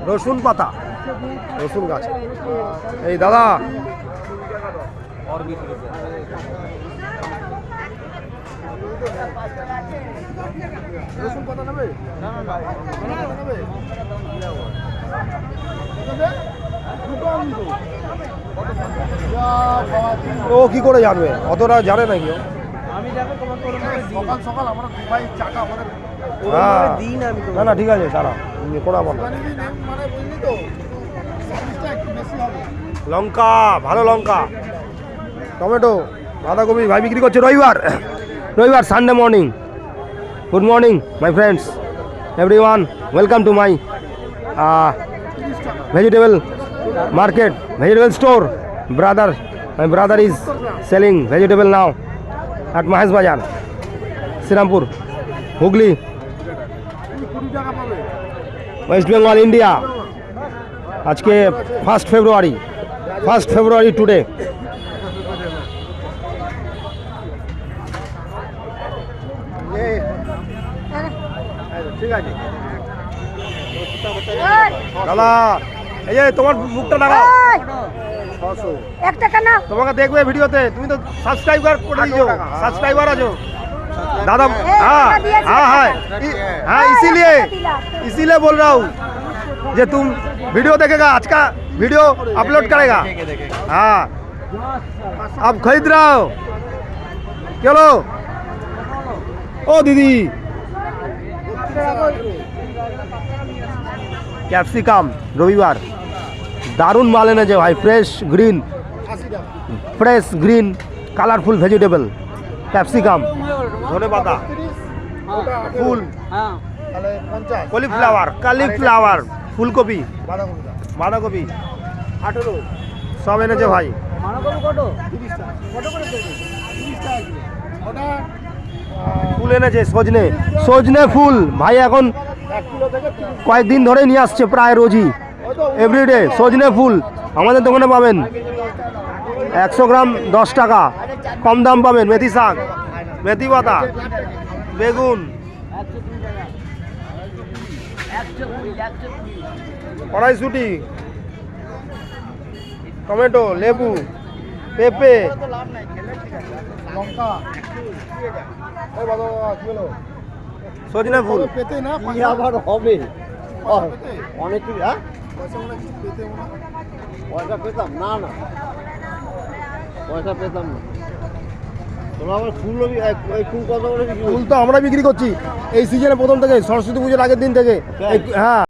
রসুন পাতা, রসুন গাছ। এই দাদা রসুন পাতা নেবে? ও কি করে জানবে? অতটা জানে না কেউ। সকাল সকাল আমরা ভাই চাকা আমাদের না না ঠিক আছে তারা কোনা বলো। লঙ্কা, ভালো লঙ্কা, টমেটো, বাঁধাকপি ভাই বিক্রি করছে রবিবার, রবিবার Sunday morning. Good morning my friends, everyone, welcome to my vegetable market, vegetable store. Brother, my brother is selling vegetable now at Mahesh Bazar, Srirampur, Hooghly, West Bengal, India. আজকে 1st February today. ঠিক আছে দাদা, এই যে তোমার মুখটা লাগাও, 600 1 টাকা না, তোমাকে দেখবে ভিডিওতে, তুমি তো সাবস্ক্রাইবার করে দিও, সাবস্ক্রাইবার আছো दादा। हाँ हाँ हाँ हाँ, इसीलिए बोल रहा हूँ जे तुम वीडियो देखेगा, आज का वीडियो अपलोड करेगा। हाँ अब खरीद रहा हो, चलो। ओ दीदी ক্যাপসিকাম রবিবার দারুণ মাল এনেছে ভাই, fresh green colourful vegetable, capsicum, ধনেপাতা, ফুল, কলিফ্লাওয়ার, ফুলকপি, বাঁধাকপি, সব এনেছে ভাই। ফুল এনেছে সজনে ফুল ভাই, এখন কয়েকদিন ধরে নিয়ে আসছে, প্রায় রোজই, এভরিডে সজনে ফুল আমাদের দোকানে পাবেন। 100 গ্রাম 10 টাকা, কম দাম পাবেন। মেথি শাক, মেথি পাতা, বেগুন, কড়াইশুঁটি, টমেটো, লেবু, পেঁপে, লঙ্কা, সজনে ফুল, পেতে না আবার হবে অনেক কিছু। হ্যাঁ পয়সা পেতাম না, পয়সা পেতাম না। তোমরা আবার ফুল কত করে? ফুল তো আমরা বিক্রি করছি এই সিজনে, প্রথম থেকে, সরস্বতী পুজোর আগের দিন থেকে। হ্যাঁ